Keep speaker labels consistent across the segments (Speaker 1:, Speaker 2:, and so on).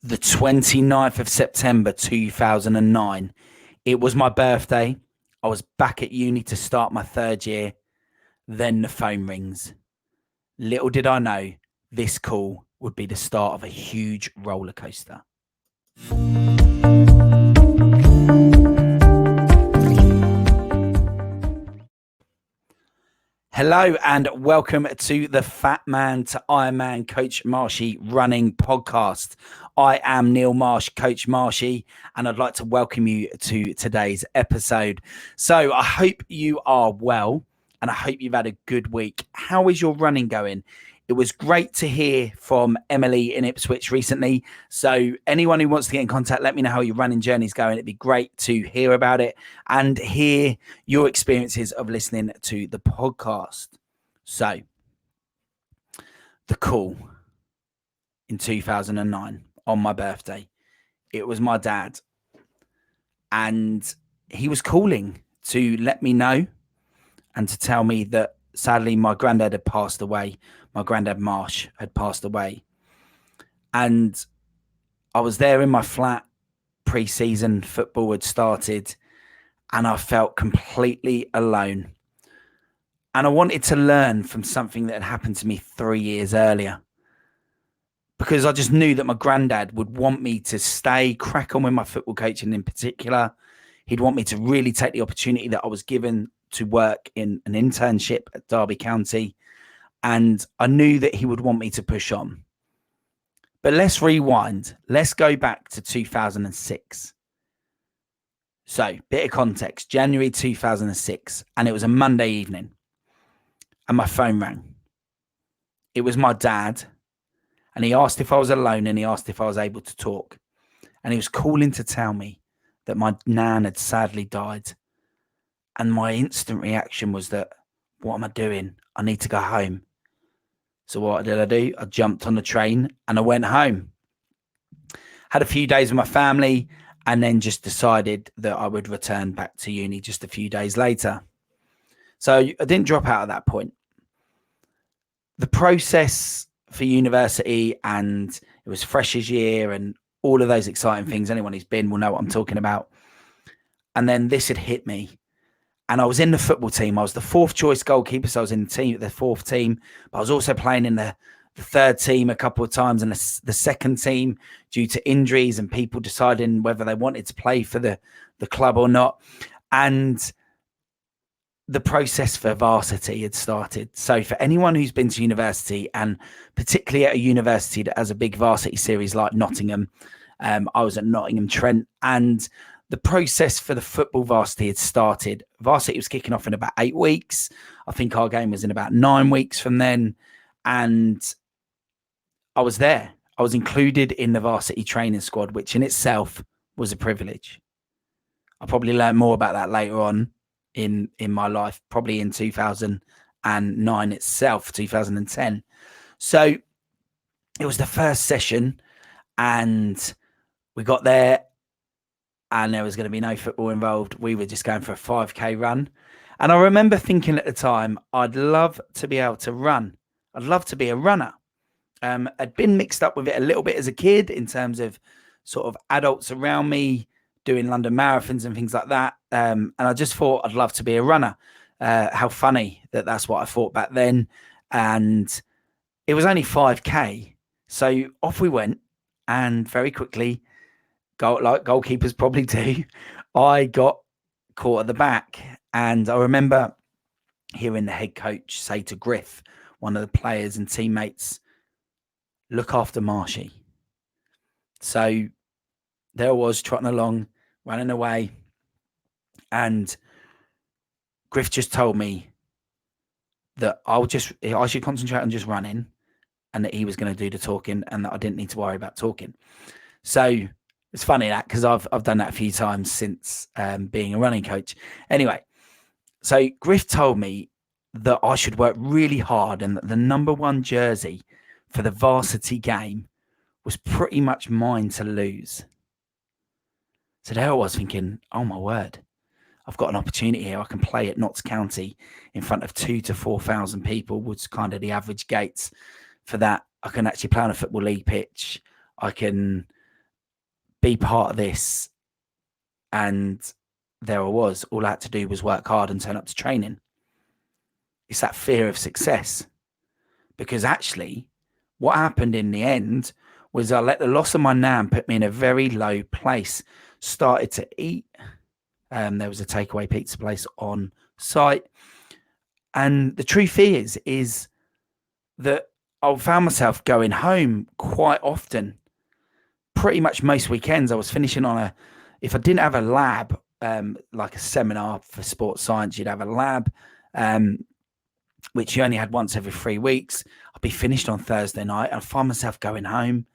Speaker 1: the 29th of September 2009. It was my birthday. I was back at uni to start my third year. Then the phone rings. Little did I know, this call would be the start of a huge roller coaster. Hello and welcome to the Fat Man to Ironman Coach Marshy running podcast. I am Neil Marsh, Coach Marshy, and I'd like to welcome you to today's episode. So I hope you are well and I hope you've had a good week. How is your running going? It was great to hear from Emily in Ipswich recently. So anyone who wants to get in contact, let me know how your running journey is going. It'd be great to hear about it and hear your experiences of listening to the podcast. So the call in 2009 on my birthday, it was my dad. And he was calling to let me know and to tell me that sadly my granddad had passed away. My granddad Marsh had passed away. And I was there in my flat, pre-season football had started, and I felt completely alone. And I wanted to learn from something that had happened to me 3 years earlier. Because I just knew that my granddad would want me to stay, crack on with my football coaching in particular. He'd want me to really take the opportunity that I was given to work in an internship at Derby County. And I knew that he would want me to push on. But let's rewind. Let's go back to 2006. So, bit of context, January 2006, and it was a Monday evening. And my phone rang. It was my dad, and he asked if I was alone, and he asked if I was able to talk. And he was calling to tell me that my nan had sadly died. And my instant reaction was that, what am I doing? I need to go home. So what did I do? I jumped on the train and I went home. Had a few days with my family and then just decided that I would return back to uni just a few days later. So I didn't drop out at that point. The process for university, and it was freshers year and all of those exciting things. Anyone who's been will know what I'm talking about. And then this had hit me. And I was in the football team. I was the fourth choice goalkeeper. So I was in the fourth team. But I was also playing in the third team a couple of times and the second team due to injuries and people deciding whether they wanted to play for the club or not. And the process for varsity had started. So for anyone who's been to university, and particularly at a university that has a big varsity series like Nottingham, I was at Nottingham Trent, and the process for the football varsity had started. Varsity was kicking off in about 8 weeks. I think our game was in about 9 weeks from then. And I was there. I was included in the varsity training squad, which in itself was a privilege. I'll probably learn more about that later on in my life, probably in 2009 itself, 2010. So it was the first session and we got there, and there was going to be no football involved. We were just going for a 5K run. And I remember thinking at the time, I'd love to be able to run. I'd love to be a runner. I'd been mixed up with it a little bit as a kid in terms of sort of adults around me doing London marathons and things like that. And I just thought I'd love to be a runner. How funny that that's what I thought back then. And it was only 5K. So off we went, and very quickly, like goalkeepers probably do, I got caught at the back. And I remember hearing the head coach say to Griff, one of the players and teammates, look after Marshy. So there I was trotting along, running away. And Griff just told me that I should concentrate on just running, and that he was going to do the talking, and that I didn't need to worry about talking. So it's funny that, because I've done that a few times since being a running coach. Anyway, so Griff told me that I should work really hard, and that the number 1 jersey for the varsity game was pretty much mine to lose. So there I was thinking, oh my word, I've got an opportunity here. I can play at Notts County in front of 2,000 to 4,000 people, was kind of the average gates for that. I can actually play on a football league pitch. I can be part of this. And there I was. All I had to do was work hard and turn up to training. It's that fear of success. Because actually, what happened in the end was I let the loss of my nan put me in a very low place. Started to eat. There was a takeaway pizza place on site. And the truth is that I found myself going home quite often. Pretty much most weekends I was finishing on if I didn't have a lab, like a seminar for sports science, you'd have a lab, which you only had once every 3 weeks. I'd be finished on Thursday night and I'd find myself going home,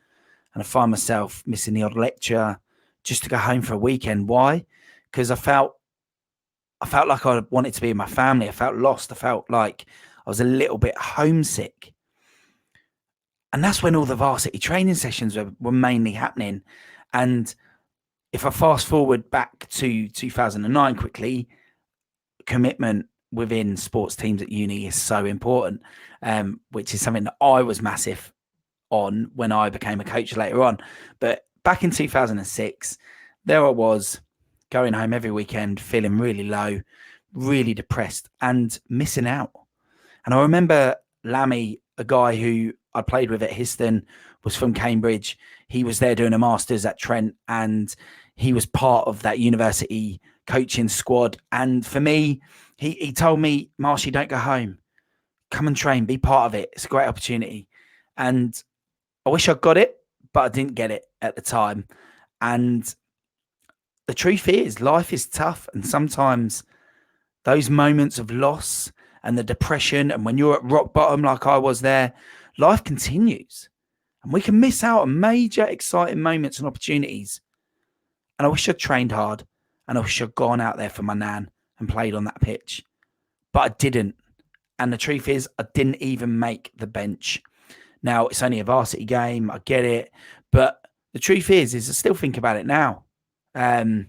Speaker 1: and I find myself missing the odd lecture just to go home for a weekend. Why? Because I felt like I wanted to be with my family. I felt lost. I felt like I was a little bit homesick. And that's when all the varsity training sessions were mainly happening. And if I fast forward back to 2009 quickly, commitment within sports teams at uni is so important, which is something that I was massive on when I became a coach later on. But back in 2006, there I was going home every weekend, feeling really low, really depressed and missing out. And I remember Lammy, a guy who I played with at Histon, was from Cambridge. He was there doing a master's at Trent, and he was part of that university coaching squad. And for me, he told me, Marshy, don't go home. Come and train, be part of it. It's a great opportunity. And I wish I got it, but I didn't get it at the time. And the truth is, life is tough. And sometimes those moments of loss and the depression, and when you're at rock bottom like I was there, life continues. And we can miss out on major exciting moments and opportunities. And I wish I'd trained hard, and I wish I'd gone out there for my nan and played on that pitch. But I didn't. And the truth is, I didn't even make the bench. Now, it's only a varsity game. I get it. But the truth is I still think about it now. And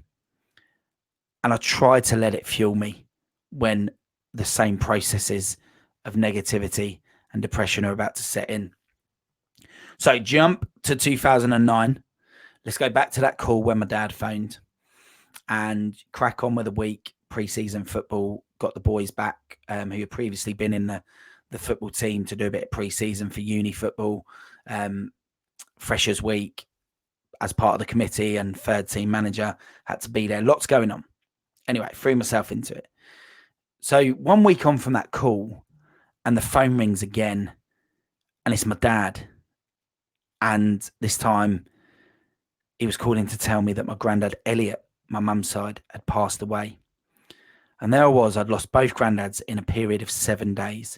Speaker 1: I try to let it fuel me when the same processes of negativity and depression are about to set in. So jump to 2009. Let's go back to that call when my dad phoned, and crack on with a week. Pre-season football, got the boys back who had previously been in the football team to do a bit of pre-season for uni football. Freshers week, as part of the committee and third team manager, had to be there. Lots going on. Anyway, threw myself into it. So 1 week on from that call, and the phone rings again, and it's my dad. And this time he was calling to tell me that my granddad, Elliot, my mum's side, had passed away. And there I was, I'd lost both granddads in a period of 7 days.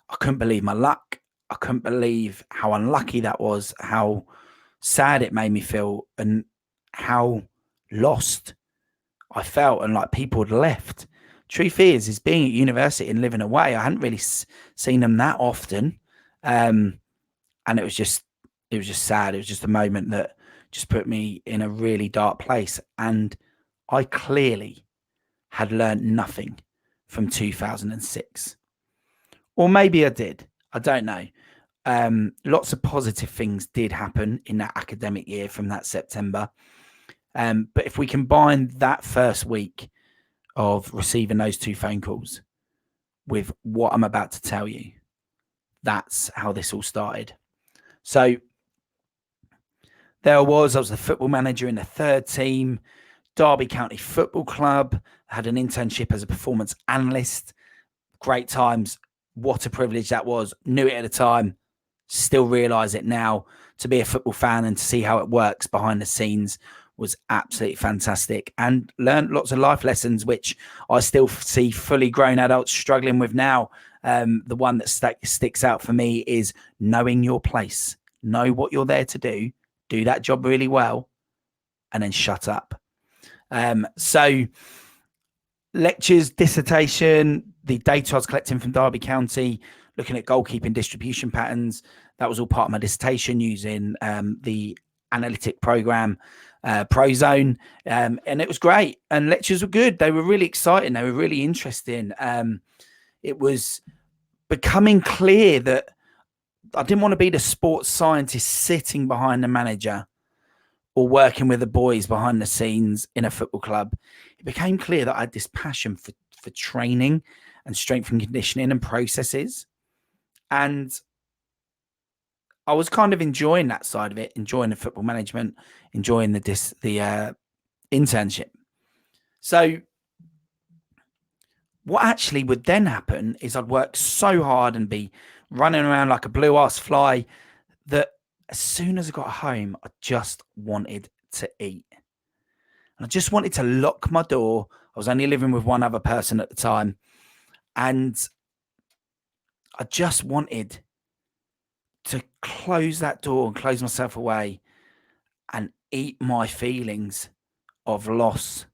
Speaker 1: I couldn't believe my luck. I couldn't believe how unlucky that was, how sad it made me feel, and how lost I felt, and like people had left. Truth is being at university and living away, I hadn't really seen them that often. And it was just sad. It was just a moment that just put me in a really dark place. And I clearly had learned nothing from 2006. Or maybe I did. I don't know. Lots of positive things did happen in that academic year from that September. But if we combine that first week of receiving those 2 phone calls with what I'm about to tell you, that's how this all started. So there I was the football manager in the third team, Derby County Football Club, had an internship as a performance analyst. Great times. What a privilege that was. Knew it at the time, still realise it now. To be a football fan and to see how it works behind the scenes was absolutely fantastic, and learned lots of life lessons, which I still see fully grown adults struggling with now. The one that sticks out for me is knowing your place. Know what you're there to do that job really well, and then shut up. So lectures, dissertation, the data I was collecting from Derby County, looking at goalkeeping distribution patterns, that was all part of my dissertation using the analytic program, Prozone, and it was great. And lectures were good. They were really exciting. They were really interesting. It was becoming clear that I didn't want to be the sports scientist sitting behind the manager or working with the boys behind the scenes in a football club, it became clear that I had this passion for training and strength and conditioning and processes. And I was kind of enjoying that side of it, enjoying the football management, enjoying the internship. So what actually would then happen is I'd work so hard and be running around like a blue ass fly that as soon as I got home, I just wanted to eat. And I just wanted to lock my door. I was only living with one other person at the time. And I just wanted to close that door and close myself away and eat my feelings of loss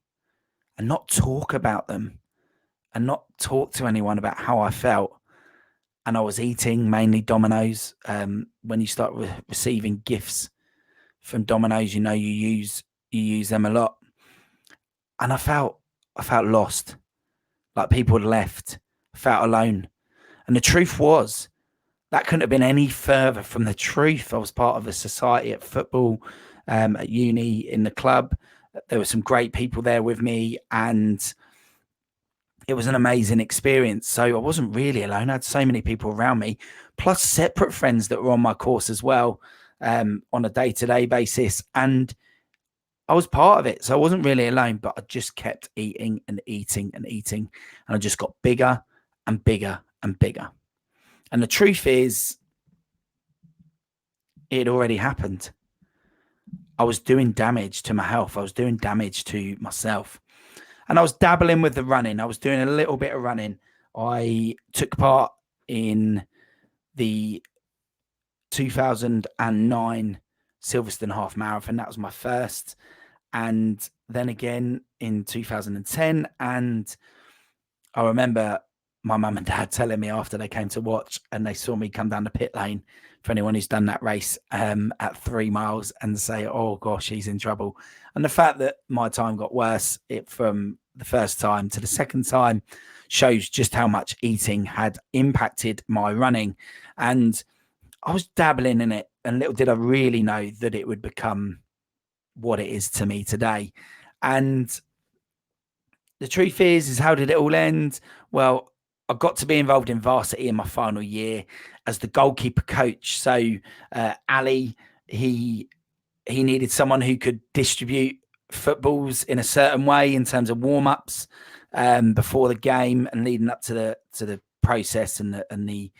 Speaker 1: and not talk about them and not talk to anyone about how I felt. And I was eating mainly Domino's. When you start receiving gifts from Domino's, you use them a lot. And I felt lost, like people had left. I felt alone. And the truth was, that couldn't have been any further from the truth. I was part of a society at football, at uni, in the club. There were some great people there with me, and it was an amazing experience. So I wasn't really alone. I had so many people around me, plus separate friends that were on my course as well, on a day-to-day basis. And I was part of it. So I wasn't really alone, but I just kept eating and eating and eating. And I just got bigger and bigger and bigger. And the truth is, it had already happened. I was doing damage to my health. I was doing damage to myself. And I was dabbling with the running. I was doing a little bit of running. I took part in the 2009 Silverstone Half Marathon. That was my first. And then again in 2010. And I remember my mum and dad telling me after they came to watch and they saw me come down the pit lane, for anyone who's done that race, at 3 miles, and say, oh gosh, he's in trouble. And the fact that my time got worse from the first time to the second time shows just how much eating had impacted my running. And I was dabbling in it, and little did I really know that it would become what it is to me today. And the truth is how did it all end? Well, I got to be involved in varsity in my final year as the goalkeeper coach. So Ali, he needed someone who could distribute footballs in a certain way in terms of warm-ups before the game and leading up to the process and the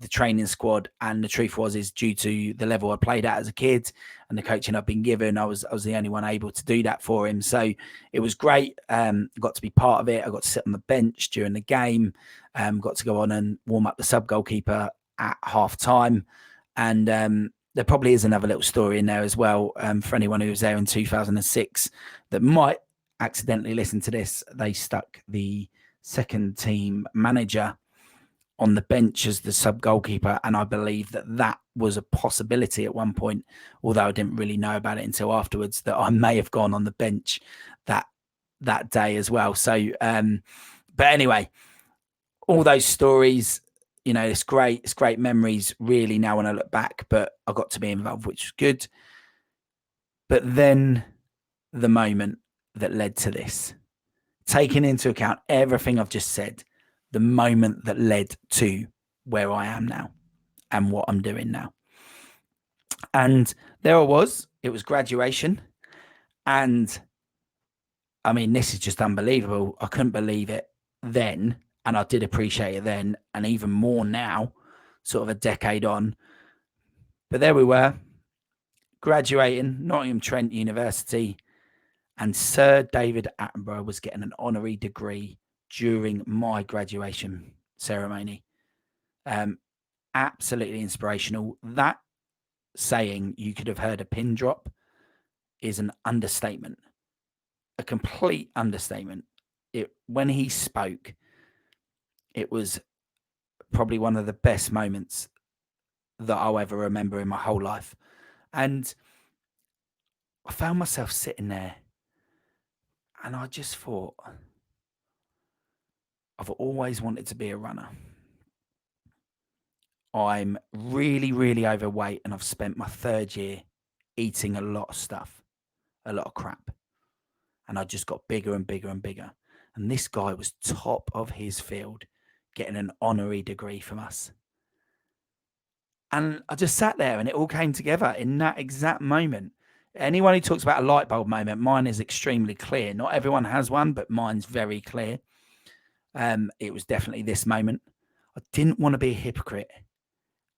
Speaker 1: training squad. And the truth is due to the level I played at as a kid and the coaching I've been given, I was the only one able to do that for him. So it was great. I got to be part of it. I got to sit on the bench during the game, got to go on and warm up the sub goalkeeper at half time. And there probably is another little story in there as well, for anyone who was there in 2006 that might accidentally listen to this. They stuck the second team manager on the bench as the sub goalkeeper, and I believe that was a possibility at one point, although I didn't really know about it until afterwards, that I may have gone on the bench that day as well. So but anyway, all those stories, it's great memories really now when I look back, but I got to be involved, which was good. But then the moment that led to this, taking into account everything I've just said, the moment that led to where I am now and what I'm doing now. And there I was, it was graduation. And I mean, this is just unbelievable. I couldn't believe it then. And I did appreciate it then, and even more now, sort of a decade on. But there we were, graduating, Nottingham Trent University. And Sir David Attenborough was getting an honorary degree during my graduation ceremony. Absolutely inspirational. That saying, you could have heard a pin drop, is an understatement, a complete understatement. When he spoke, it was probably one of the best moments that I'll ever remember in my whole life. And I found myself sitting there and I just thought, I've always wanted to be a runner. I'm really, really overweight, and I've spent my third year eating a lot of stuff, a lot of crap. And I just got bigger and bigger and bigger. And this guy was top of his field, getting an honorary degree from us. And I just sat there and it all came together in that exact moment. Anyone who talks about a light bulb moment, mine is extremely clear. Not everyone has one, but mine's very clear. It was definitely this moment. I didn't want to be a hypocrite,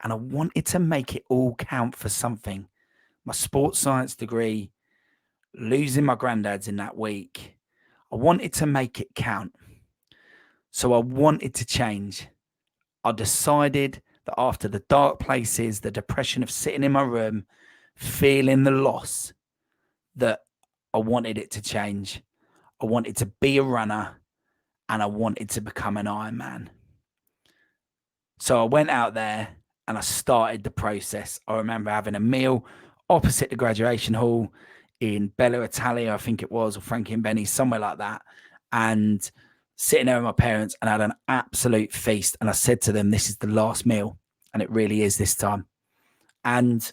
Speaker 1: and I wanted to make it all count for something. My sports science degree, losing my granddads in that week, I wanted to make it count. So I wanted to change. I decided that after the dark places, the depression of sitting in my room, feeling the loss, that I wanted it to change. I wanted to be a runner and I wanted to become an Ironman. So I went out there and I started the process. I remember having a meal opposite the graduation hall in Bella Italia, I think it was, or Frankie and Benny, somewhere like that. And sitting there with my parents and had an absolute feast. And I said to them, this is the last meal. And it really is this time. And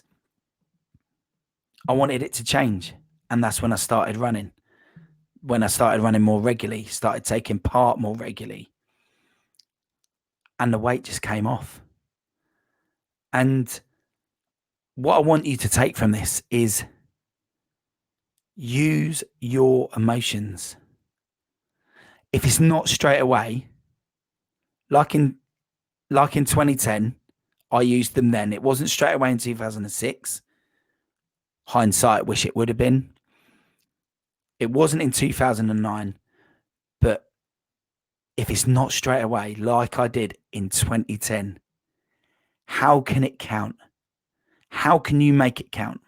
Speaker 1: I wanted it to change. And that's when I started running. When I started running more regularly, started taking part more regularly. And the weight just came off. And what I want you to take from this is use your emotions. If it's not straight away, like in 2010, I used them then. It wasn't straight away in 2006. Hindsight, wish it would have been. It wasn't in 2009. But if it's not straight away, like I did in 2010, how can it count? How can you make it count?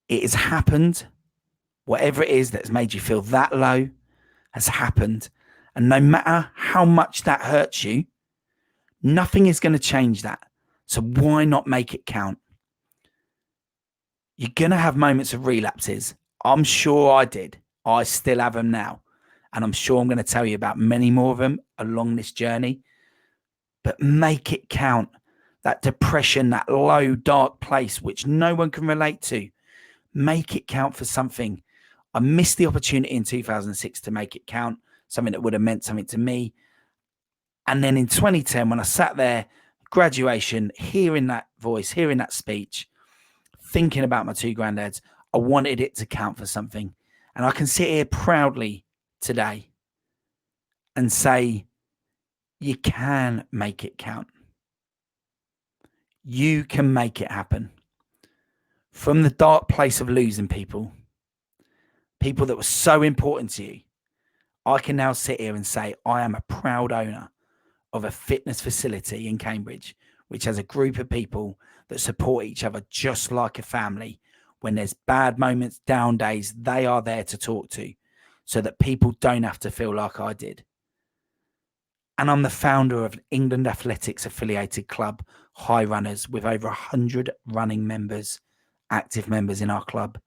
Speaker 1: It has happened. Whatever it is that has made you feel that low has happened. And no matter how much that hurts you, nothing is going to change that. So why not make it count? You're going to have moments of relapses. I'm sure I did. I still have them now. And I'm sure I'm going to tell you about many more of them along this journey. But make it count. That depression, that low, dark place, which no one can relate to. Make it count for something. I missed the opportunity in 2006 to make it count, something that would have meant something to me. And then in 2010, when I sat there, graduation, hearing that voice, hearing that speech, thinking about my two granddads, I wanted it to count for something. And I can sit here proudly today and say, you can make it count. You can make it happen. From the dark place of losing people that were so important to you, I can now sit here and say, I am a proud owner of a fitness facility in Cambridge, which has a group of people that support each other just like a family. When there's bad moments, down days, they are there to talk to so that people don't have to feel like I did. And I'm the founder of an England Athletics affiliated club, High Runners, with over 100 running members, active members in our club.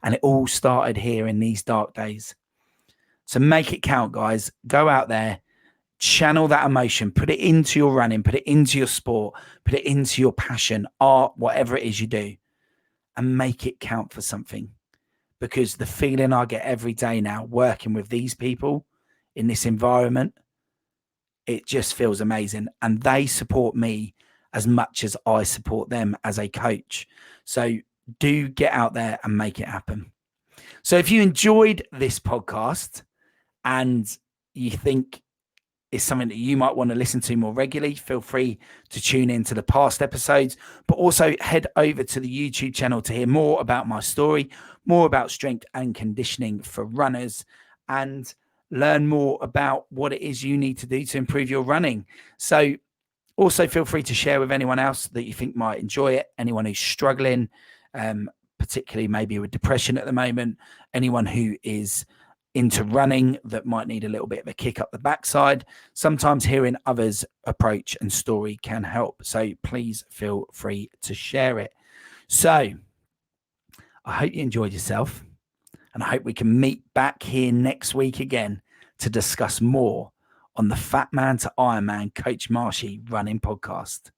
Speaker 1: And it all started here in these dark days. So make it count, guys. Go out there, channel that emotion, put it into your running, put it into your sport, put it into your passion, art, whatever it is you do, and make it count for something. Because the feeling I get every day now working with these people in this environment, it just feels amazing. And they support me as much as I support them as a coach. So do get out there and make it happen. So if you enjoyed this podcast and you think it's something that you might want to listen to more regularly, feel free to tune into the past episodes, but also head over to the YouTube channel to hear more about my story, more about strength and conditioning for runners, and learn more about what it is you need to do to improve your running. So also feel free to share with anyone else that you think might enjoy it, anyone who's struggling, particularly maybe with depression at the moment, anyone who is into running that might need a little bit of a kick up the backside. Sometimes hearing others' approach and story can help. So please feel free to share it. So I hope you enjoyed yourself, and I hope we can meet back here next week again to discuss more on the Fat Man to Ironman Coach Marshy running podcast.